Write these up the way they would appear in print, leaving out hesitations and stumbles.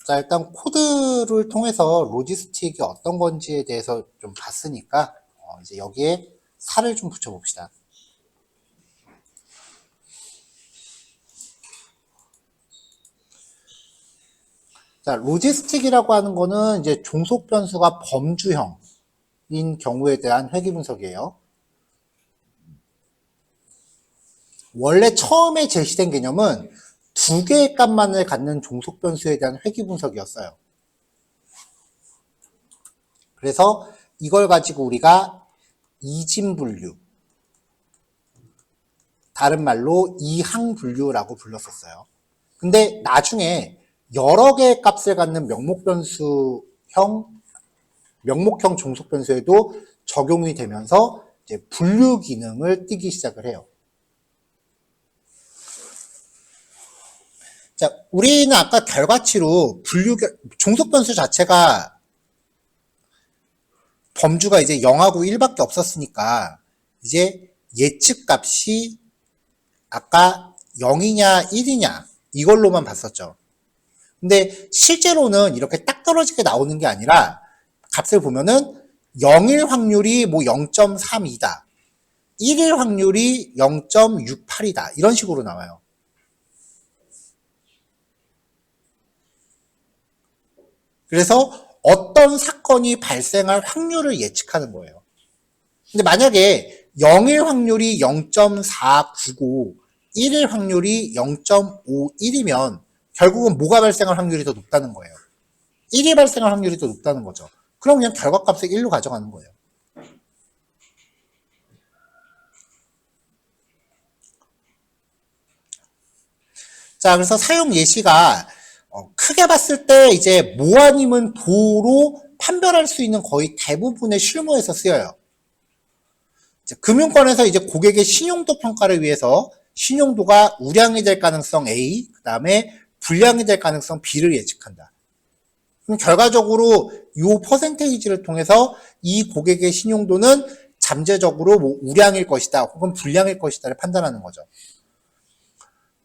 자, 일단 코드를 통해서 로지스틱이 어떤 건지에 대해서 좀 봤으니까, 이제 여기에 살을 좀 붙여봅시다. 자, 로지스틱이라고 하는 거는 이제 종속 변수가 범주형인 경우에 대한 회귀 분석이에요. 원래 처음에 제시된 개념은 두 개의 값만을 갖는 종속 변수에 대한 회귀 분석이었어요. 그래서 이걸 가지고 우리가 이진분류, 다른 말로 이항분류라고 불렀었어요. 근데 나중에 여러 개의 값을 갖는 명목형 종속 변수에도 적용이 되면서 이제 분류 기능을 띄기 시작을 해요. 자, 우리는 아까 결과치로 종속 변수 자체가 범주가 이제 0하고 1밖에 없었으니까 이제 예측 값이 아까 0이냐 1이냐 이걸로만 봤었죠. 근데 실제로는 이렇게 딱 떨어지게 나오는 게 아니라 값을 보면은 0일 확률이 뭐 0.32다. 1일 확률이 0.68이다. 이런 식으로 나와요. 그래서 어떤 사건이 발생할 확률을 예측하는 거예요. 근데 만약에 0일 확률이 0.495, 1일 확률이 0.51이면 결국은 뭐가 발생할 확률이 더 높다는 거예요. 1이 발생할 확률이 더 높다는 거죠. 그럼 그냥 결과값을 1로 가져가는 거예요. 자, 그래서 사용 예시가 크게 봤을 때 이제 모 아니면 도로 판별할 수 있는 거의 대부분의 실무에서 쓰여요. 금융권에서 이제 고객의 신용도 평가를 위해서 신용도가 우량이 될 가능성 A, 그 다음에 불량이 될 가능성 B를 예측한다. 그럼 결과적으로 이 퍼센테이지를 통해서 이 고객의 신용도는 잠재적으로 뭐 우량일 것이다 혹은 불량일 것이다를 판단하는 거죠.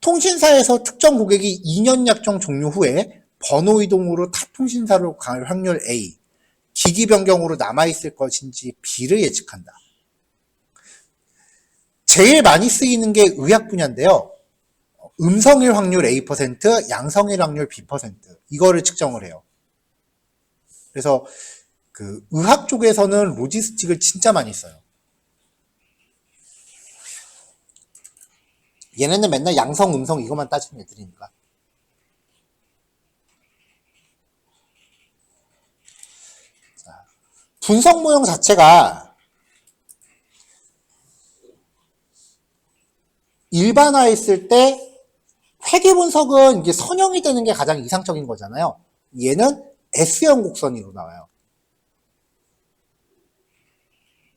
통신사에서 특정 고객이 2년 약정 종료 후에 번호 이동으로 타 통신사로 갈 확률 A, 기기 변경으로 남아있을 것인지 B를 예측한다. 제일 많이 쓰이는 게 의학 분야인데요. 음성일 확률 A%, 양성일 확률 B%, 이거를 측정을 해요. 그래서 그 의학 쪽에서는 로지스틱을 진짜 많이 써요. 얘네는 맨날 양성, 음성 이것만 따지는 애들이니까. 자, 분석 모형 자체가 일반화했을 때 회귀 분석은 이게 선형이 되는 게 가장 이상적인 거잖아요. 얘는 S형 곡선으로 나와요.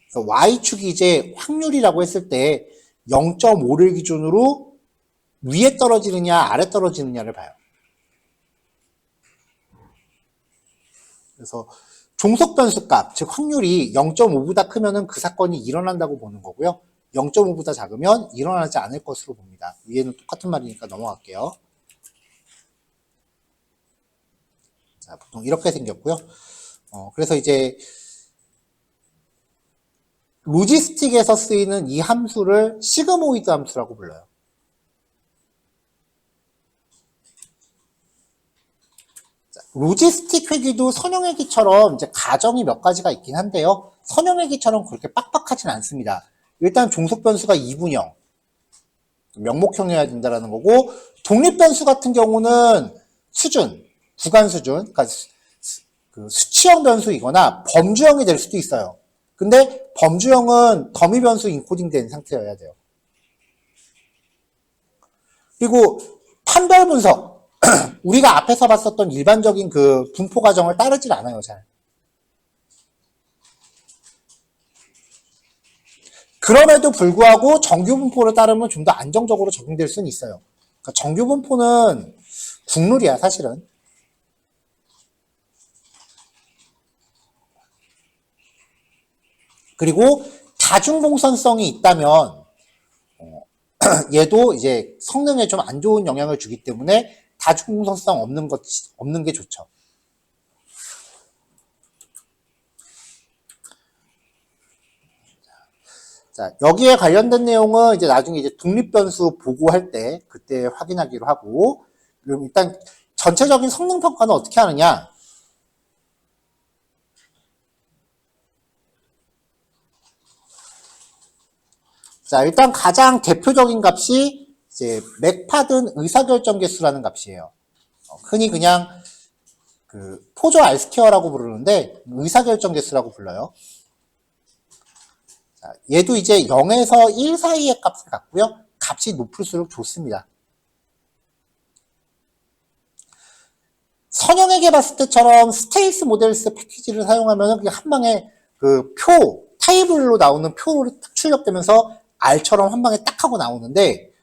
그래서 Y축이 이제 확률이라고 했을 때 0.5를 기준으로 위에 떨어지느냐 아래 떨어지느냐를 봐요. 그래서 종속 변수 값, 즉 확률이 0.5보다 크면은 그 사건이 일어난다고 보는 거고요. 0.5보다 작으면 일어나지 않을 것으로 봅니다. 위에는 똑같은 말이니까 넘어갈게요. 자, 보통 이렇게 생겼고요. 그래서 이제 로지스틱에서 쓰이는 이 함수를 시그모이드 함수라고 불러요. 자, 로지스틱 회귀도 선형회귀처럼 이제 가정이 몇 가지가 있긴 한데요. 선형회귀처럼 그렇게 빡빡하진 않습니다. 일단 종속 변수가 이분형, 명목형이어야 된다는 거고, 독립 변수 같은 경우는 수준, 구간 수준, 그러니까 그 수치형 변수이거나 범주형이 될 수도 있어요. 근데 범주형은 더미 변수 인코딩된 상태여야 돼요. 그리고 판별 분석, 우리가 앞에서 봤었던 일반적인 그 분포 과정을 따르질 않아요, 잘. 그럼에도 불구하고 정규 분포를 따르면 좀 더 안정적으로 적용될 수는 있어요. 그러니까 정규 분포는 국룰이야, 사실은. 그리고 다중공선성이 있다면 얘도 이제 성능에 좀 안 좋은 영향을 주기 때문에 다중공성성 없는 게 좋죠. 자, 여기에 관련된 내용은 이제 나중에 이제 독립변수 보고할 때 그때 확인하기로 하고, 그럼 일단 전체적인 성능 평가는 어떻게 하느냐? 자, 일단 가장 대표적인 값이 이제 맥파든 의사결정 개수라는 값이에요. 흔히 그냥 그 포저 R스퀘어라고 부르는데 의사결정 개수라고 불러요. 자, 얘도 이제 0에서 1 사이의 값을 갖고요. 값이 높을수록 좋습니다. 선형에게 봤을 때처럼 스테이스 모델스 패키지를 사용하면 그냥 한 방에 그 타이블로 나오는 표로 딱 출력되면서 R처럼 한 방에 딱 하고 나오는데,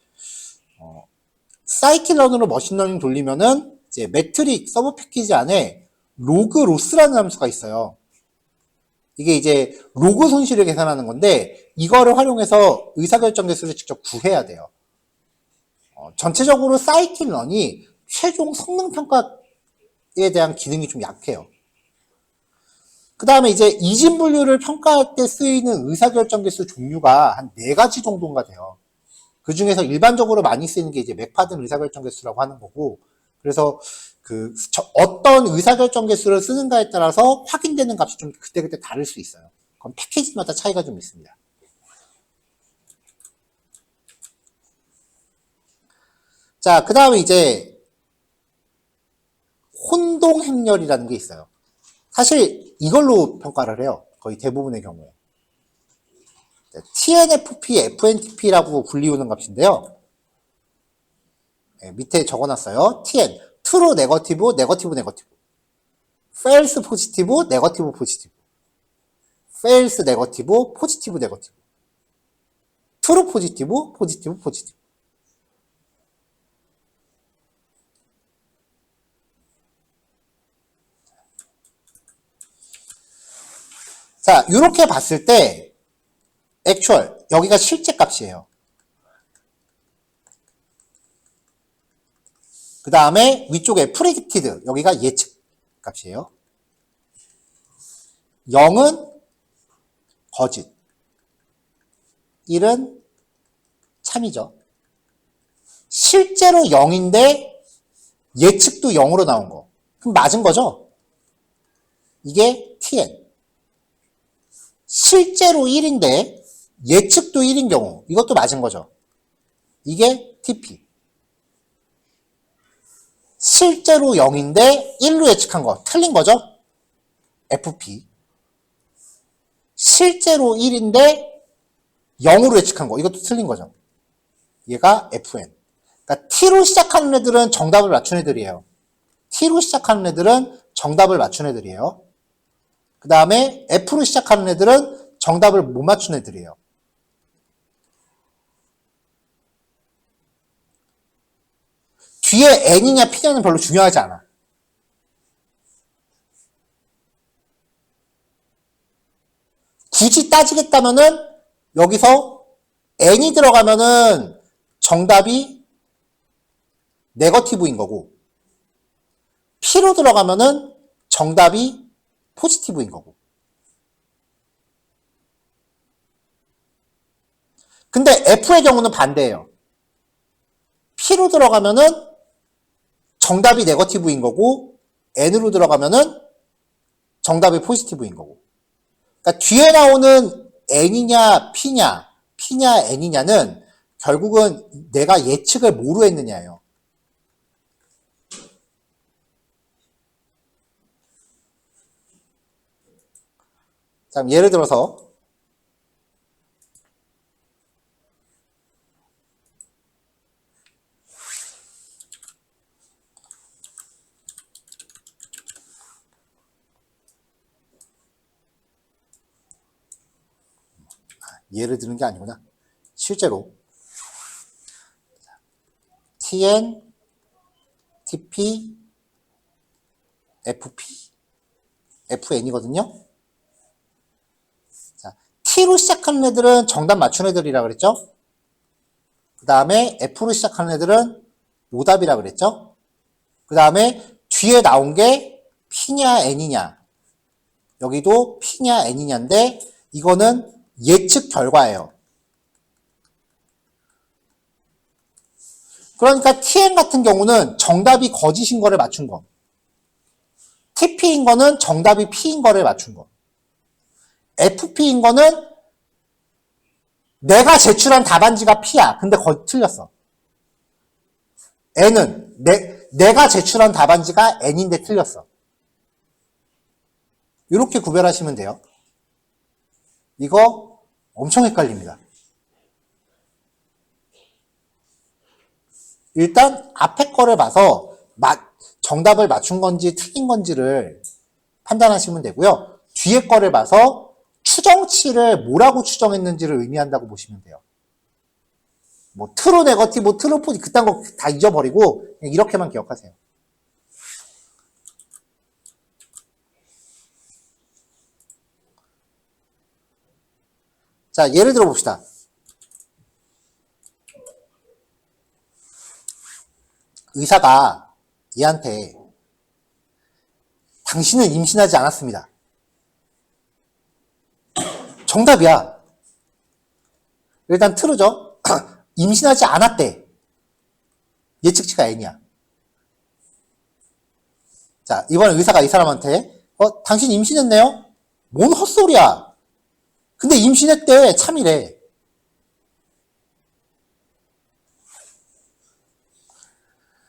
사이클런으로 머신러닝 돌리면은 이제 매트릭 서브 패키지 안에 로그 로스라는 함수가 있어요. 이게 이제 로그 손실을 계산하는 건데, 이거를 활용해서 의사결정 개수를 직접 구해야 돼요. 전체적으로 사이클런이 최종 성능 평가에 대한 기능이 좀 약해요. 그 다음에 이제 이진 분류를 평가할 때 쓰이는 의사결정 개수 종류가 한 4가지 정도가 돼요. 그 중에서 일반적으로 많이 쓰이는 게 이제 맥파든 의사결정 개수라고 하는 거고, 그래서 어떤 의사결정 개수를 쓰는가에 따라서 확인되는 값이 좀 그때그때 다를 수 있어요. 그건 패키지마다 차이가 좀 있습니다. 자, 그 다음에 이제 혼동행렬이라는 게 있어요. 사실 이걸로 평가를 해요. 거의 대부분의 경우에. TNFP, FNTP라고 불리우는 값인데요. 네, 밑에 적어놨어요. TN, True 네거티브, 네거티브 네거티브. False 포지티브, 네거티브 포지티브. False 네거티브, 포지티브 네거티브. True 포지티브, 포지티브 포지티브. 자, 이렇게 봤을 때 actual, 여기가 실제 값이에요. 그 다음에 위쪽에 predicted, 여기가 예측 값이에요. 0은 거짓, 1은 참이죠. 실제로 0인데 예측도 0으로 나온 거. 그럼 맞은 거죠? 이게 TN. 실제로 1인데 예측도 1인 경우, 이것도 맞은 거죠. 이게 TP. 실제로 0인데 1로 예측한 거, 틀린 거죠? FP. 실제로 1인데 0으로 예측한 거, 이것도 틀린 거죠. 얘가 FN. 그러니까 T로 시작하는 애들은 정답을 맞춘 애들이에요. T로 시작하는 애들은 정답을 맞춘 애들이에요. 그 다음에 F로 시작하는 애들은 정답을 못 맞춘 애들이에요. 뒤에 N이냐 P냐는 별로 중요하지 않아. 굳이 따지겠다면은 여기서 N이 들어가면은 정답이 네거티브인 거고, P로 들어가면은 정답이 포지티브인 거고. 근데 F의 경우는 반대예요. P로 들어가면은 정답이 네거티브인 거고, N으로 들어가면은 정답이 포지티브인 거고. 그러니까 뒤에 나오는 N이냐 P냐, P냐 N이냐는 결국은 내가 예측을 뭐로 했느냐예요. 자, 예를 들어서 예를 드는 게 아니구나. 실제로 TN, TP, FP, FN이거든요. 자, T로 시작하는 애들은 정답 맞춘 애들이라 그랬죠. 그 다음에 F로 시작하는 애들은 오답이라 그랬죠. 그 다음에 뒤에 나온 게 P냐 N이냐. 여기도 P냐 N이냐인데 이거는 예측 결과예요. 그러니까 TN 같은 경우는 정답이 거짓인 거를 맞춘 거. TP인 거는 정답이 P인 거를 맞춘 거. FP인 거는 내가 제출한 답안지가 P야. 근데 거의 틀렸어. N은 내가 제출한 답안지가 N인데 틀렸어. 이렇게 구별하시면 돼요. 이거 엄청 헷갈립니다. 일단 앞에 거를 봐서 정답을 맞춘 건지 틀린 건지를 판단하시면 되고요. 뒤에 거를 봐서 추정치를 뭐라고 추정했는지를 의미한다고 보시면 돼요. 뭐 트루 네거티브, 뭐 트루 포지 그딴 거 다 잊어버리고 그냥 이렇게만 기억하세요. 자, 예를 들어 봅시다. 의사가 얘한테 당신은 임신하지 않았습니다. 정답이야. 일단 트루죠. 임신하지 않았대. 예측치가 N이야. 자, 이번에 의사가 이 사람한테 당신 임신했네요? 뭔 헛소리야. 근데 임신했대. 참이래.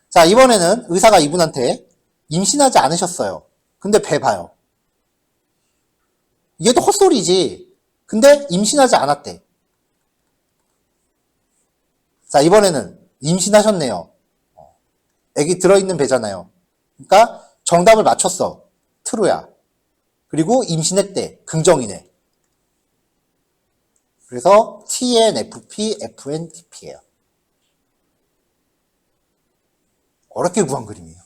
자, 이번에는 의사가 이분한테 임신하지 않으셨어요. 근데 배 봐요. 이게 또 헛소리지. 근데 임신하지 않았대. 자, 이번에는 임신하셨네요. 애기 들어있는 배잖아요. 그러니까 정답을 맞췄어. 트루야. 그리고 임신했대. 긍정이네. 그래서 TNFP, FNTP예요. 어렵게 구한 그림이에요.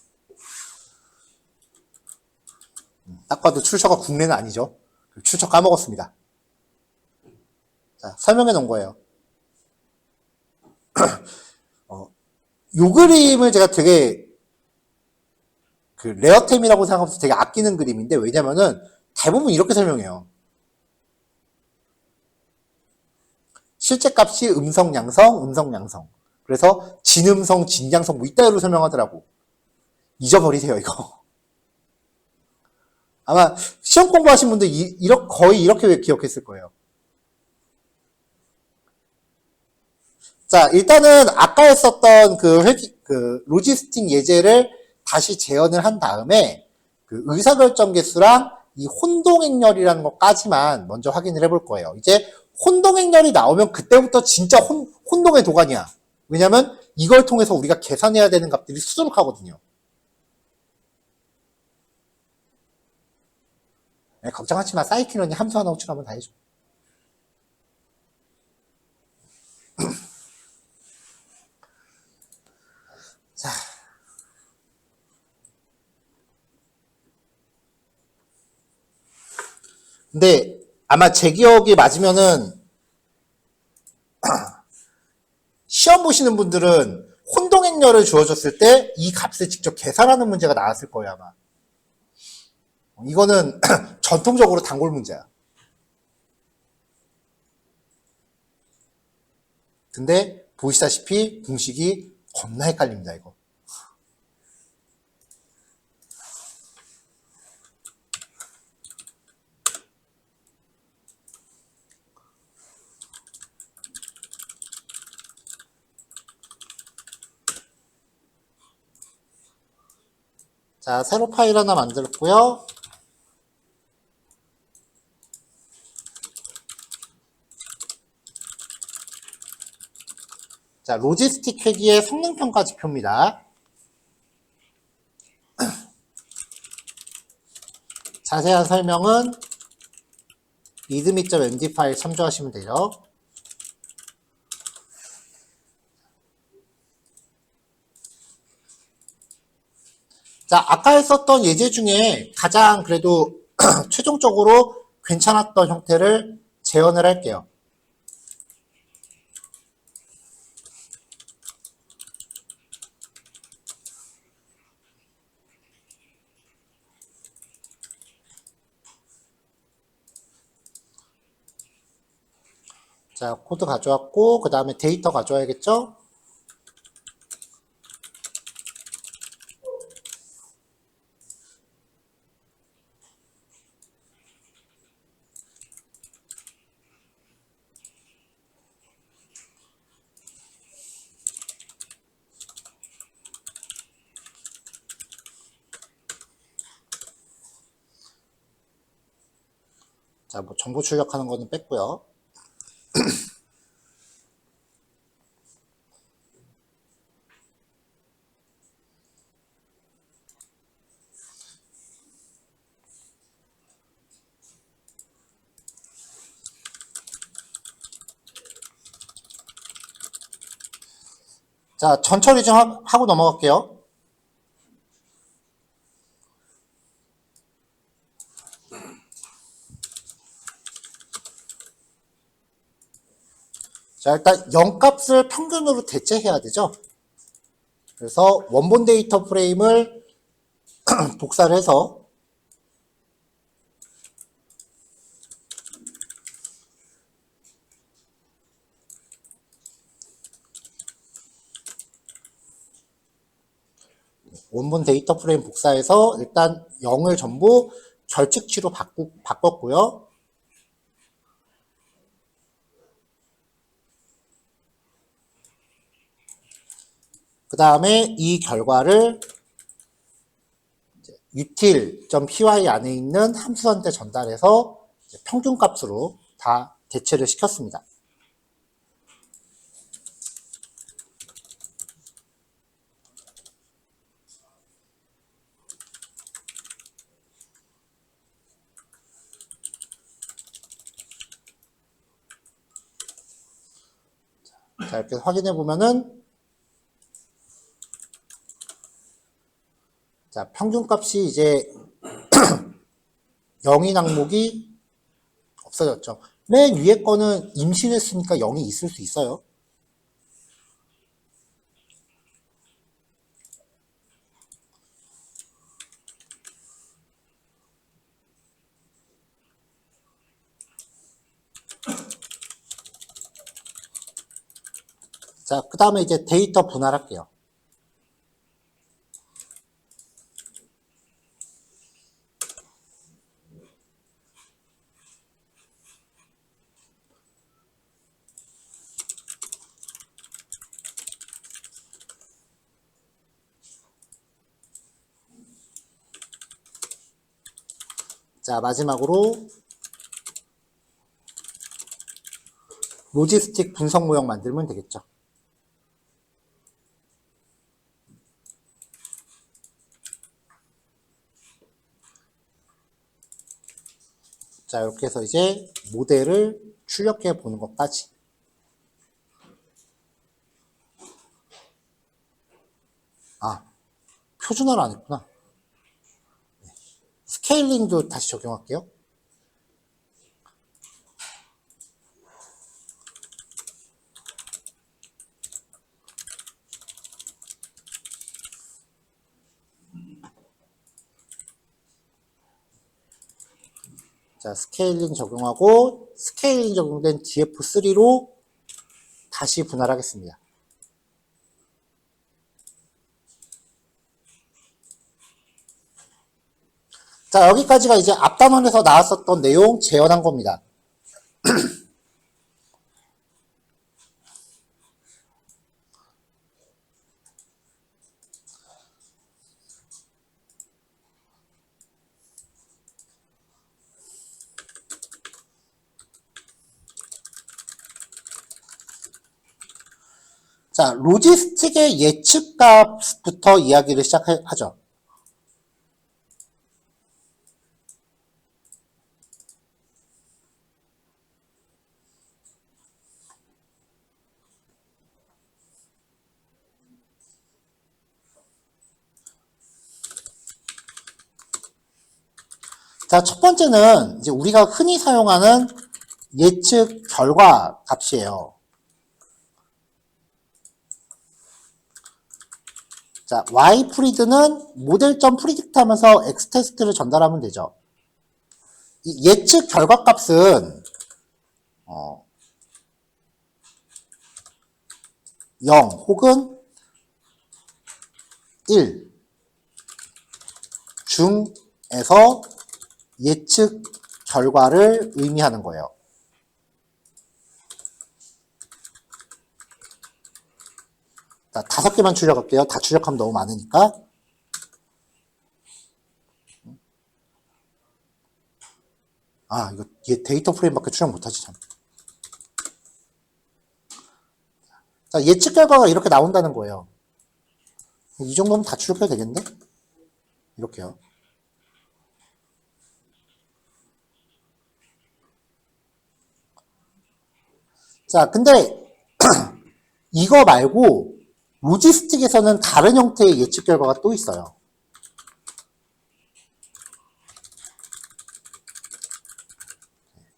딱 봐도 출처가 국내는 아니죠. 출처 까먹었습니다. 자, 설명해 놓은 거예요. 요 그림을 제가 되게 레어템이라고 생각하면서 되게 아끼는 그림인데 왜냐면은 대부분 이렇게 설명해요. 실제 값이 음성, 양성, 음성, 양성. 그래서 진음성, 진양성 뭐 이따위로 설명하더라고. 잊어버리세요 이거. 아마 시험 공부하신 분들 거의 이렇게 기억했을 거예요. 자, 일단은 아까 했었던 그 로지스틱 예제를 다시 재현을 한 다음에 그 의사결정 개수랑 이 혼동행렬이라는 것까지만 먼저 확인을 해볼 거예요. 이제 혼동행렬이 나오면 그때부터 진짜 혼동의 도가니야. 왜냐면 이걸 통해서 우리가 계산해야 되는 값들이 수두룩하거든요. 네, 걱정하지 마. 사이키론이 함수 하나 호출하면 다 해줘. 자. 근데 아마 제 기억이 맞으면은 시험 보시는 분들은 혼동행렬을 주어졌을 때 이 값을 직접 계산하는 문제가 나왔을 거예요 아마. 이거는 전통적으로 단골 문제야. 근데 보시다시피 공식이 겁나 헷갈립니다 이거. 자, 새로 파일 하나 만들었고요. 자, 로지스틱 회계의 성능평가 지표입니다. 자세한 설명은 readme.md 파일 참조하시면 돼요. 자, 아까 했었던 예제 중에 가장 그래도 최종적으로 괜찮았던 형태를 재현을 할게요. 자, 코드 가져왔고, 그 다음에 데이터 가져와야겠죠? 자, 뭐 정보 출력하는 거는 뺐고요. 자, 전처리 좀 하고 넘어갈게요. 자, 일단 0값을 평균으로 대체해야 되죠. 그래서 원본 데이터 프레임을 복사를 해서 원본 데이터 프레임 복사해서 일단 0을 전부 결측치로 바꿨고요. 그 다음에 이 결과를 util.py 안에 있는 함수한테 전달해서 평균값으로 다 대체를 시켰습니다. 자, 이렇게 확인해 보면은 자, 평균값이 이제 0인 항목이 없어졌죠. 맨 위에 거는 임시했으니까 0이 있을 수 있어요. 자, 그 다음에 이제 데이터 분할할게요. 자, 마지막으로 로지스틱 분석 모형 만들면 되겠죠. 자, 이렇게 해서 이제 모델을 출력해 보는 것까지. 아, 표준화를 안 했구나. 스케일링도 다시 적용할게요. 자, 스케일링 적용하고 스케일링 적용된 df3로 다시 분할하겠습니다. 자, 여기까지가 이제 앞단원에서 나왔었던 내용 재현한 겁니다. 자, 로지스틱의 예측값부터 이야기를 시작하죠. 자, 첫 번째는 이제 우리가 흔히 사용하는 예측 결과 값이에요. 자, y프리드는 모델.predict 하면서 x테스트를 전달하면 되죠. 이 예측 결과 값은 0 혹은 1 중에서 예측 결과를 의미하는 거예요. 자, 5개만 출력할게요. 다 출력하면 너무 많으니까. 이거 얘 데이터 프레임밖에 출력 못하지 참. 자, 예측 결과가 이렇게 나온다는 거예요. 이 정도면 다 출력해도 되겠는데? 이렇게요. 자, 근데 이거 말고 로지스틱에서는 다른 형태의 예측 결과가 또 있어요.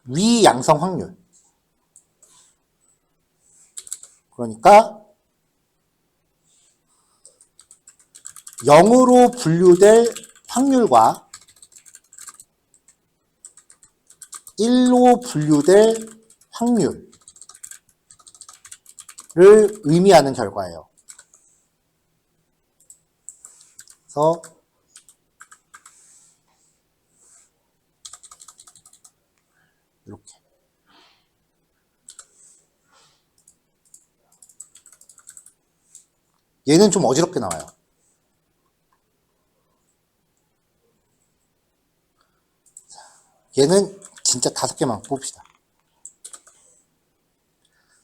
위양성 확률. 그러니까 0으로 분류될 확률과 1로 분류될 확률을 의미하는 결과예요. 그래서 이렇게 얘는 좀 어지럽게 나와요. 얘는 진짜 5개만 뽑읍시다.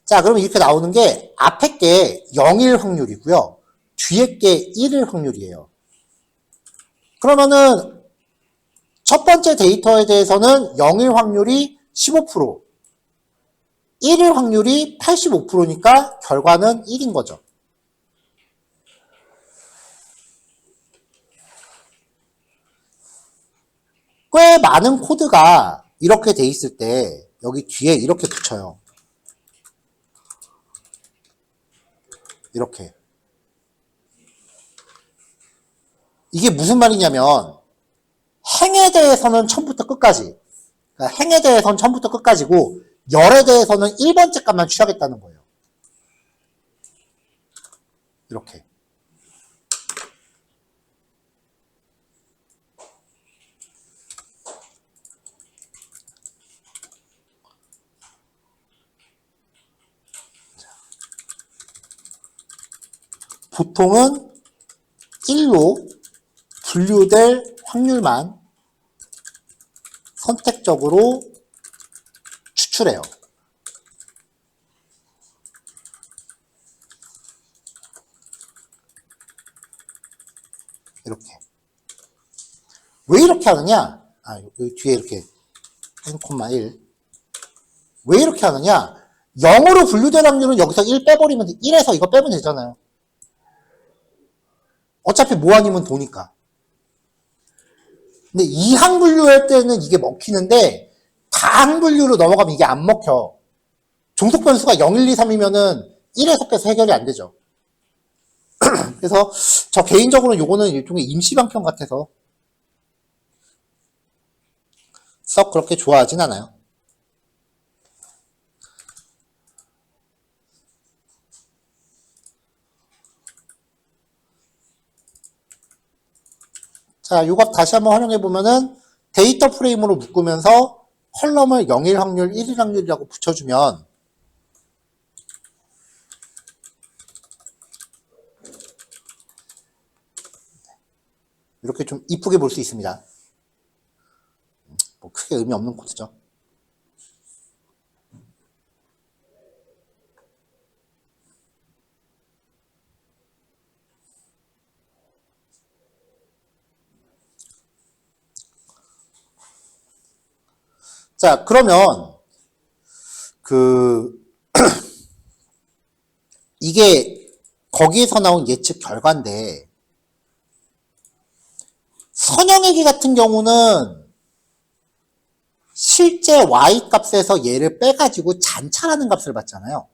자, 그러면 이렇게 나오는 게 앞에 게 0일 확률이고요. 뒤에 게 1일 확률이에요. 그러면은 첫 번째 데이터에 대해서는 0일 확률이 15%, 1일 확률이 85%니까 결과는 1인 거죠. 꽤 많은 코드가 이렇게 돼 있을 때 여기 뒤에 이렇게 붙여요. 이렇게. 이게 무슨 말이냐면 행에 대해서는 처음부터 끝까지, 그러니까 행에 대해서는 처음부터 끝까지고 열에 대해서는 1번째 값만 취하겠다는 거예요. 이렇게. 보통은 1로 분류될 확률만 선택적으로 추출해요. 이렇게. 왜 이렇게 하느냐? 여기 뒤에 이렇게 1,1. 왜 이렇게 하느냐? 0으로 분류될 확률은 여기서 1 빼버리면 1에서 이거 빼면 되잖아요. 어차피 뭐 아니면 도니까. 근데 이항 분류할 때는 이게 먹히는데 다항 분류로 넘어가면 이게 안 먹혀. 종속 변수가 0, 1, 2, 3이면은 1에서 빼서 해결이 안 되죠. 그래서 저 개인적으로 요거는 일종의 임시 방편 같아서 썩 그렇게 좋아하진 않아요. 자, 요거 다시 한번 활용해 보면은 데이터 프레임으로 묶으면서 컬럼을 0일 확률, 1일 확률이라고 붙여주면 이렇게 좀 이쁘게 볼 수 있습니다. 뭐 크게 의미 없는 코드죠. 자, 그러면 이게 거기에서 나온 예측 결과인데 선형외기 같은 경우는 실제 y-값에서 얘를 빼가지고 잔차라는 값을 받잖아요.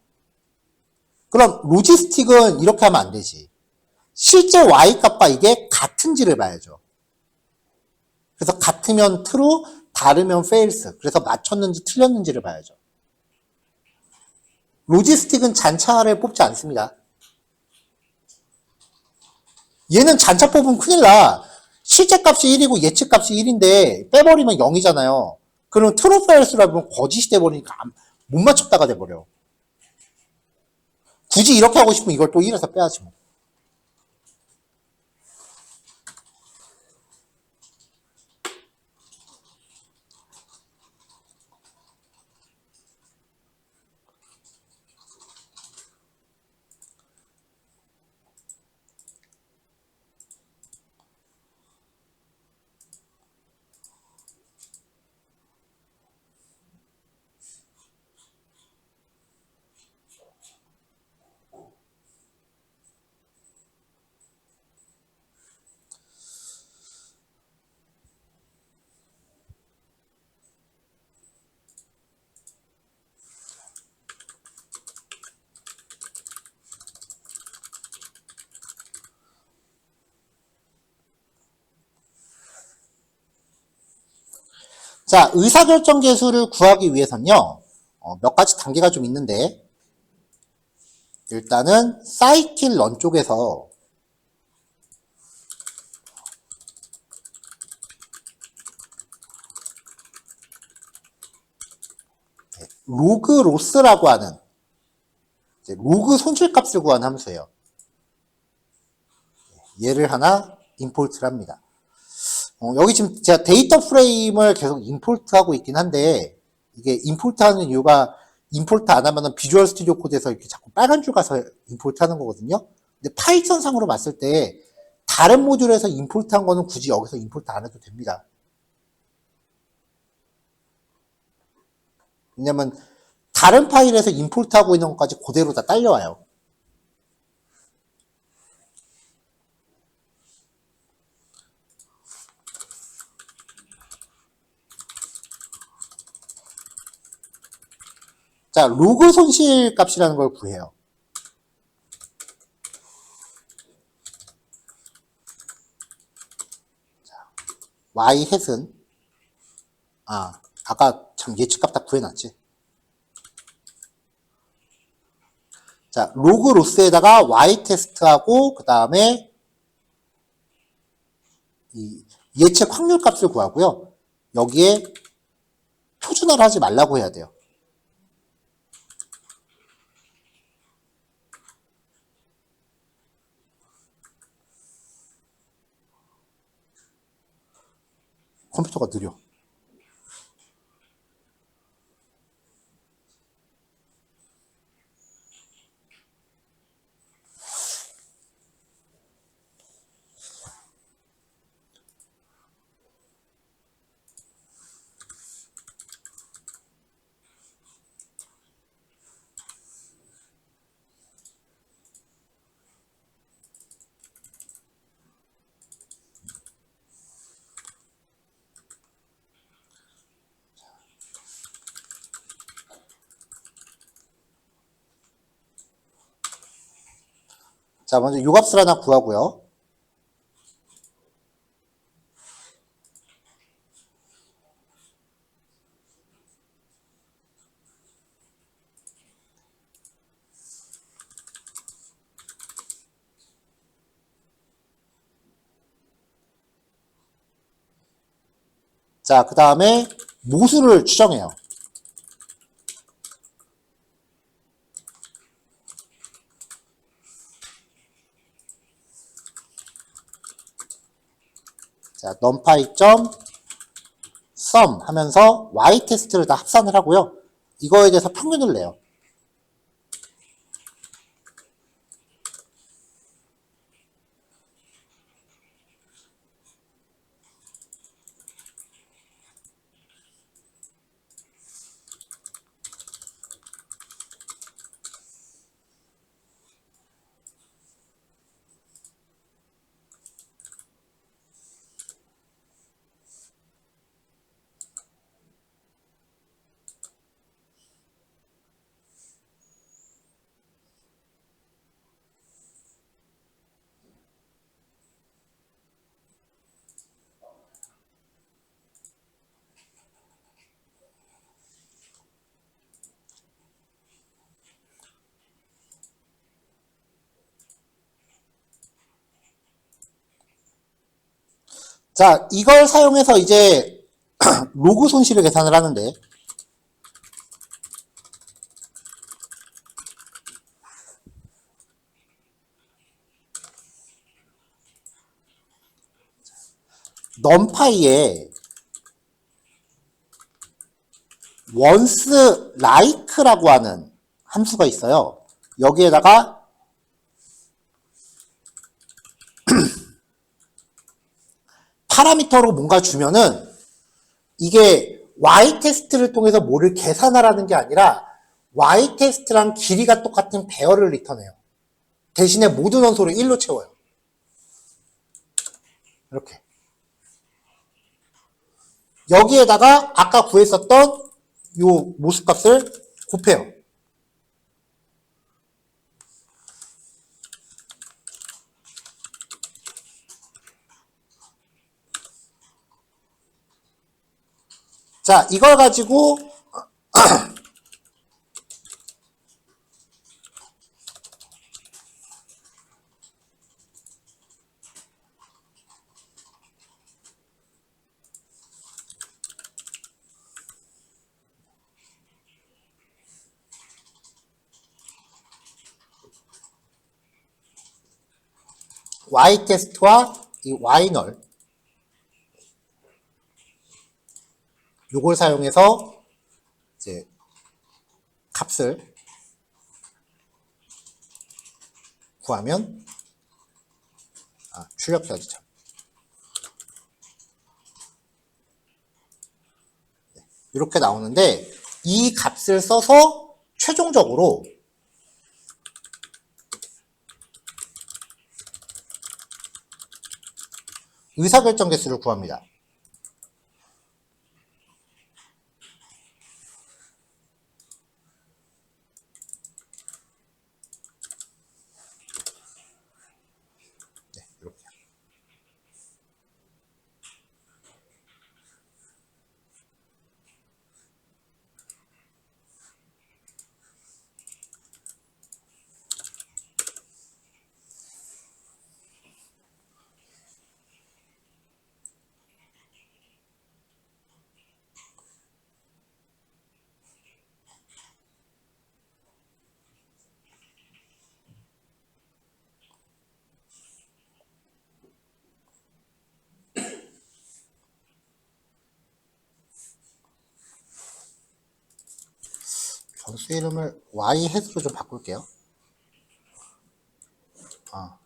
그럼 로지스틱은 이렇게 하면 안 되지. 실제 y-값과 이게 같은지를 봐야죠. 그래서 같으면 true, 다르면 false. 그래서 맞췄는지 틀렸는지를 봐야죠. 로지스틱은 잔차를 뽑지 않습니다. 얘는 잔차 뽑으면 큰일 나. 실제 값이 1이고 예측 값이 1인데 빼버리면 0이잖아요. 그럼 트루 팔스라 보면 거짓이 돼버리니까 못 맞췄다가 돼버려. 굳이 이렇게 하고 싶으면 이걸 또 1에서 빼야지 뭐. 자, 의사결정 계수를 구하기 위해서는요, 몇 가지 단계가 좀 있는데, 일단은 사이킬 런 쪽에서 로그 로스라고 하는 로그 손실값을 구하는 함수예요. 얘를 하나 임포트를 합니다. 여기 지금 제가 데이터 프레임을 계속 임포트하고 있긴 한데 이게 임포트하는 이유가 임포트 안 하면은 비주얼 스튜디오 코드에서 이렇게 자꾸 빨간 줄 가서 임포트하는 거거든요. 근데 파이썬 상으로 봤을 때 다른 모듈에서 임포트한 거는 굳이 여기서 임포트 안 해도 됩니다. 왜냐면 다른 파일에서 임포트하고 있는 것까지 그대로 다 딸려와요. 자, 로그 손실 값이라는 걸 구해요. y 햇은 아까 참 예측값 다 구해놨지. 자, 로그 로스에다가 y 테스트하고 그 다음에 이 예측 확률 값을 구하고요. 여기에 표준화를 하지 말라고 해야 돼요. 컴퓨터가 느려. 자, 먼저 요 값을 하나 구하고요. 자, 그 다음에 모수를 추정해요. 자, numpy 점 sum 하면서 y 테스트를 다 합산을 하고요. 이거에 대해서 평균을 내요. 자, 이걸 사용해서 이제 로그 손실을 계산을 하는데, numpy에 once like라고 하는 함수가 있어요. 여기에다가 파라미터로 뭔가 주면은 이게 y테스트를 통해서 뭐를 계산하라는 게 아니라 y테스트랑 길이가 똑같은 배열을 리턴해요. 대신에 모든 원소를 1로 채워요. 이렇게. 여기에다가 아까 구했었던 요 모습값을 곱해요. 자, 이걸 가지고 y테스트와 이 ynull 요걸 사용해서 이제 값을 구하면 출력해야지 참. 이렇게 나오는데 이 값을 써서 최종적으로 의사결정 개수를 구합니다. 네, 이렇게. 변수 이름을 y햇으로 좀 바꿀게요.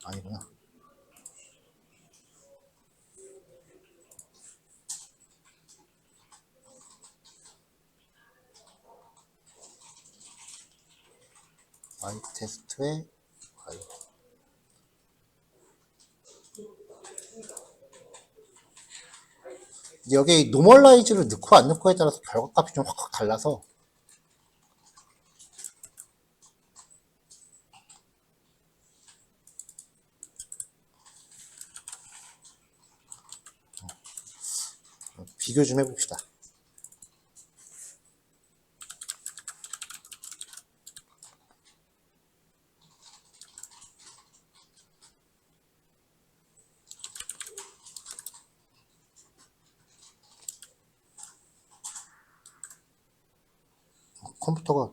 아니구나. y테스트에 y. 여기 노멀라이즈를 넣고 안 넣고에 따라서 결과값이 좀 확확 달라서 비교 좀 해봅시다. 컴퓨터가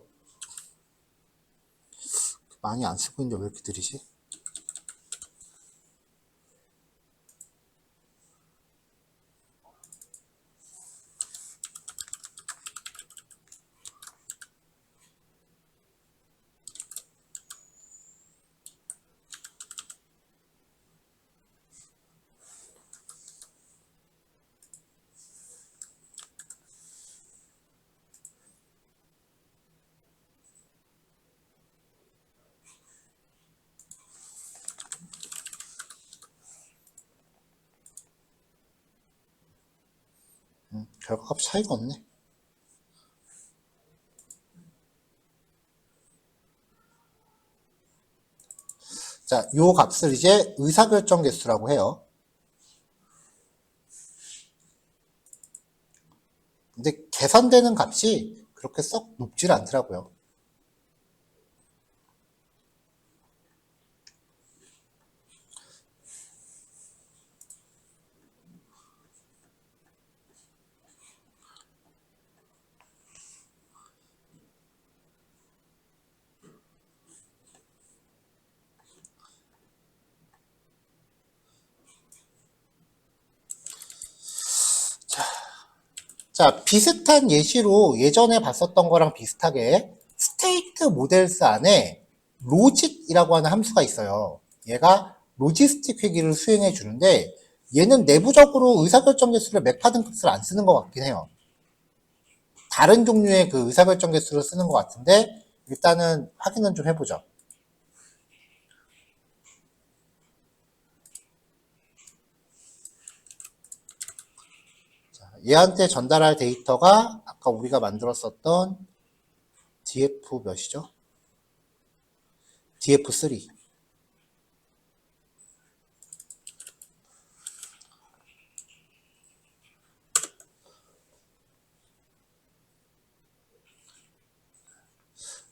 많이 안 쓰고 있는데 왜 이렇게 느리지? 결과값 차이가 없네. 자, 요 값을 이제 의사결정 개수라고 해요. 근데 계산되는 값이 그렇게 썩 높질 않더라고요. 자, 비슷한 예시로 예전에 봤었던 거랑 비슷하게 스테이트 모델스 안에 로짓이라고 하는 함수가 있어요. 얘가 로지스틱 회귀를 수행해 주는데 얘는 내부적으로 의사결정 개수를 맥파든 값을 안 쓰는 것 같긴 해요. 다른 종류의 그 의사결정 개수를 쓰는 것 같은데 일단은 확인은 좀 해보죠. 자, 얘한테 전달할 데이터가 아까 우리가 만들었었던 df 몇이죠? df3.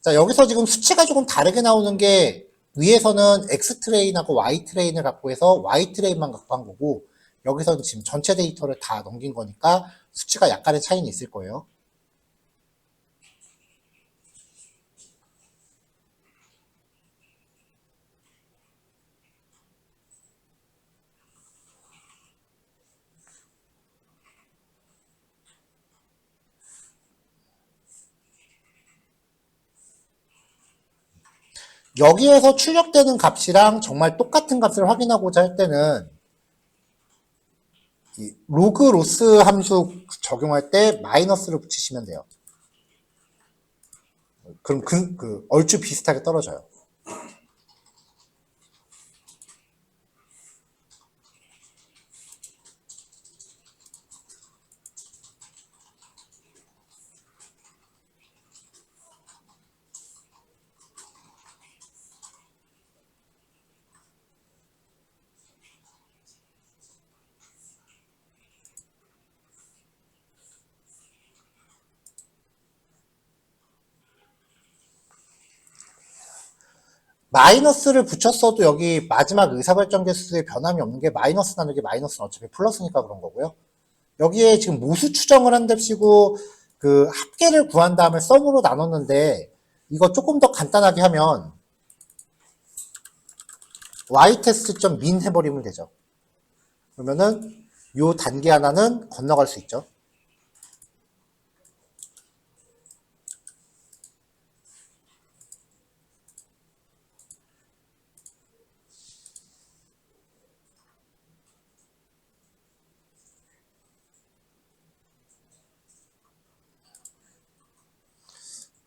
자, 여기서 지금 수치가 조금 다르게 나오는 게 위에서는 X 트레인하고 Y 트레인을 갖고 해서 Y 트레인만 갖고 한 거고 여기서는 지금 전체 데이터를 다 넘긴 거니까 수치가 약간의 차이는 있을 거예요. 여기에서 출력되는 값이랑 정말 똑같은 값을 확인하고자 할 때는 이 로그 로스 함수 적용할 때 마이너스를 붙이시면 돼요. 그럼 얼추 비슷하게 떨어져요. 마이너스를 붙였어도 여기 마지막 의사결정 개수에 변함이 없는 게 마이너스 나누기 마이너스는 어차피 플러스니까 그런 거고요. 여기에 지금 모수 추정을 한답시고 그 합계를 구한 다음에 썸으로 나눴는데 이거 조금 더 간단하게 하면 ytest.min 해버리면 되죠. 그러면은 요 단계 하나는 건너갈 수 있죠.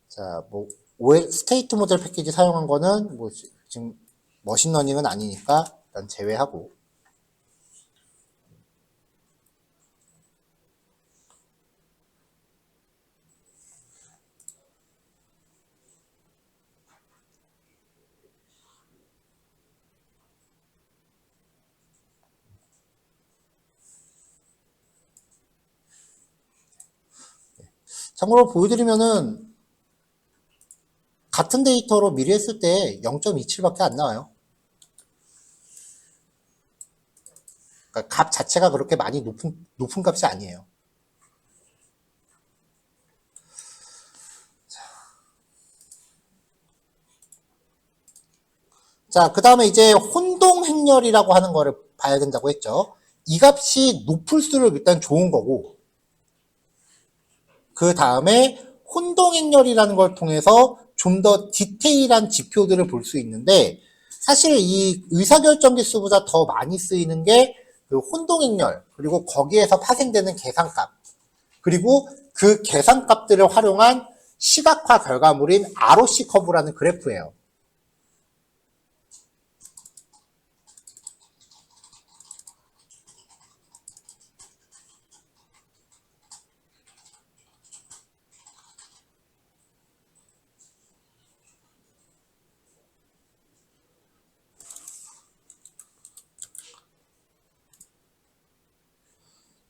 자, 뭐 스테이트 모델 패키지 사용한 거는 뭐 지금 머신러닝은 아니니까 일단 제외하고. 참고로 보여드리면은 같은 데이터로 미리 했을 때 0.27밖에 안 나와요. 그러니까 값 자체가 그렇게 많이 높은 값이 아니에요. 자, 그 다음에 이제 혼동 행렬이라고 하는 거를 봐야 된다고 했죠. 이 값이 높을수록 일단 좋은 거고, 그 다음에 혼동 행렬이라는 걸 통해서 좀 더 디테일한 지표들을 볼 수 있는데, 사실 이 의사결정 개수보다 더 많이 쓰이는 게 그 혼동 행렬, 그리고 거기에서 파생되는 계산값, 그리고 그 계산값들을 활용한 시각화 결과물인 ROC 커브라는 그래프예요.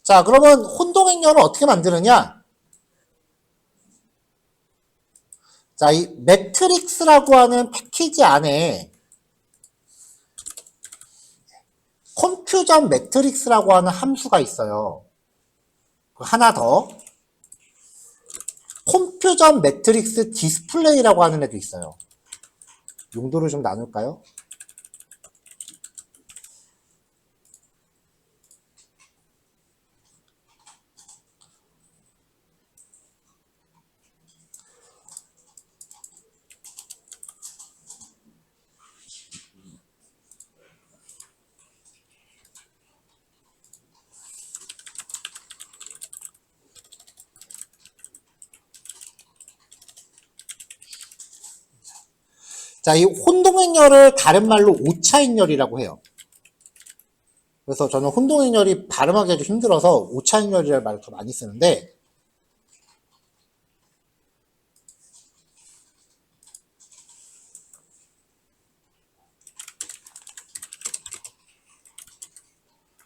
자, 그러면 혼동행렬을 어떻게 만드느냐? 자, 이 매트릭스라고 하는 패키지 안에 컴퓨전 매트릭스라고 하는 함수가 있어요. 하나 더. 컴퓨전 매트릭스 디스플레이라고 하는 애도 있어요. 용도를 좀 나눌까요? 자, 이 혼동행렬을 다른 말로 오차행렬이라고 해요. 그래서 저는 혼동행렬이 발음하기가 좀 힘들어서 오차행렬이라는 말을 더 많이 쓰는데,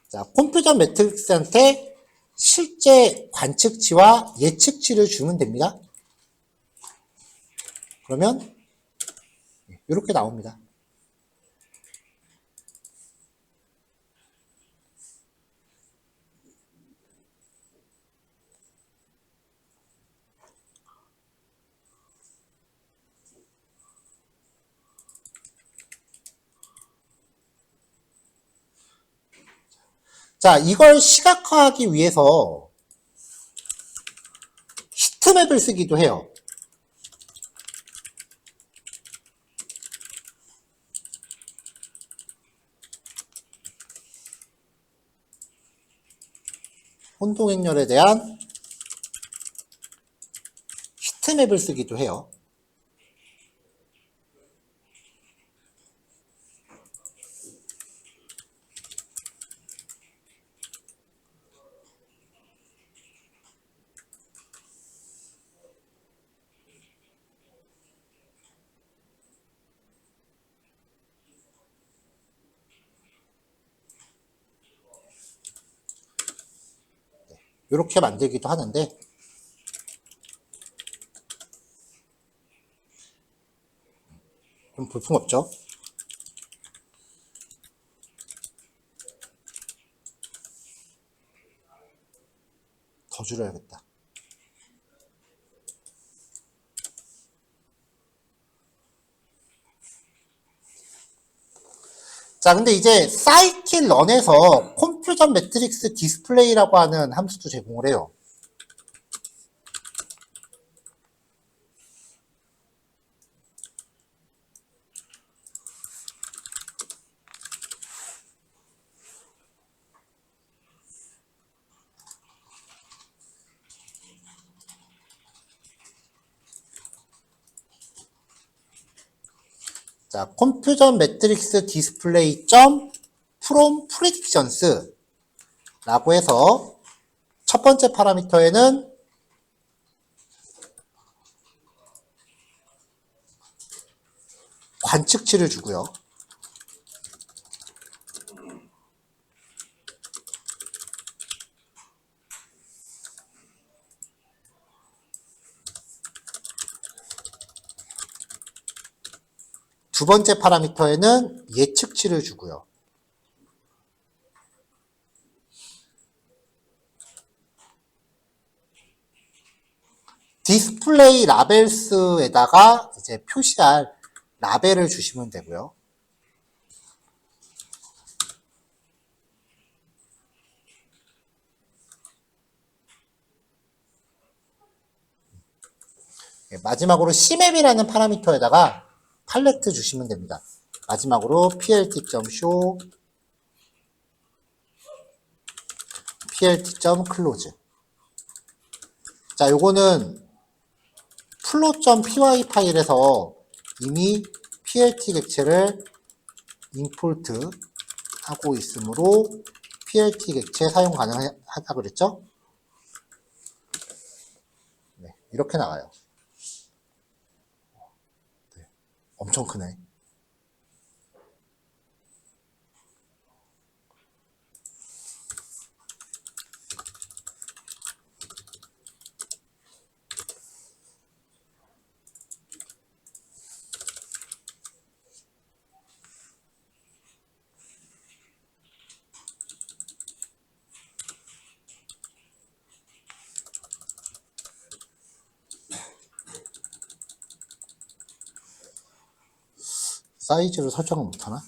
자, 컴퓨터 매트릭스한테 실제 관측치와 예측치를 주면 됩니다. 그러면 이렇게 나옵니다. 자, 이걸 시각화하기 위해서 히트맵을 쓰기도 해요. 혼동행렬에 대한 히트맵을 쓰기도 해요. 이렇게 만들기도 하는데, 좀 볼품없죠? 더 줄여야겠다. 자, 근데 이제 사이킷런에서 컴퓨전 매트릭스 디스플레이라고 하는 함수도 제공을 해요. 자, 컴퓨전 매트릭스 디스플레이 점 from predictions 라고 해서 첫 번째 파라미터에는 관측치를 주고요. 두 번째 파라미터에는 예측치를 주고요. 디스플레이 라벨스에다가 이제 표시할 라벨을 주시면 되고요. 마지막으로 CMap이라는 파라미터에다가 팔레트 주시면 됩니다. 마지막으로 plt.show, plt.close. 자, 요거는 flow.py 파일에서 이미 plt 객체를 임포트 하고 있으므로 plt 객체 사용 가능하다고 그랬죠? 네, 이렇게 나와요. 네, 엄청 크네. 사이즈를 설정을 못하나?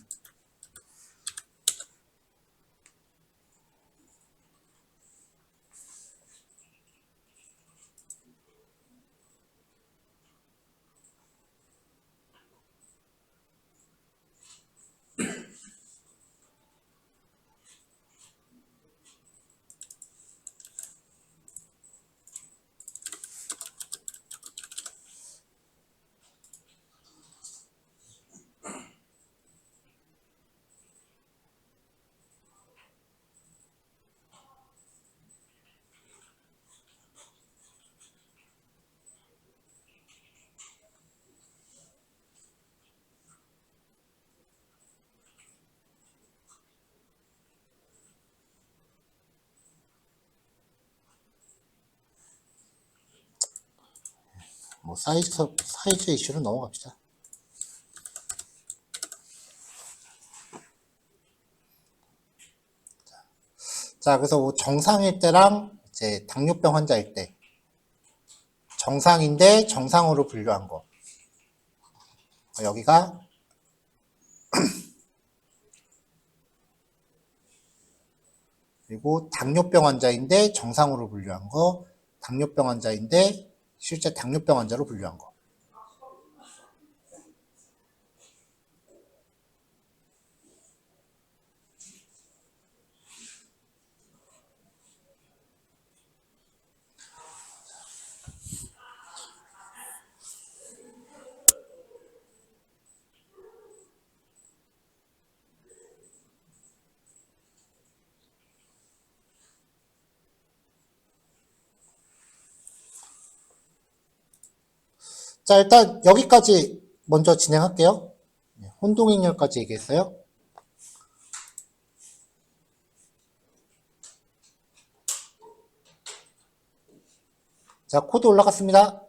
뭐 사이즈 이슈로 넘어갑시다. 자, 그래서 뭐 정상일 때랑 이제 당뇨병 환자일 때 정상인데 정상으로 분류한 거. 여기가 그리고 당뇨병 환자인데 정상으로 분류한 거, 당뇨병 환자인데 실제 당뇨병 환자로 분류한 거. 자, 일단 여기까지 먼저 진행할게요. 혼동행렬까지 얘기했어요. 자, 코드 올라갔습니다.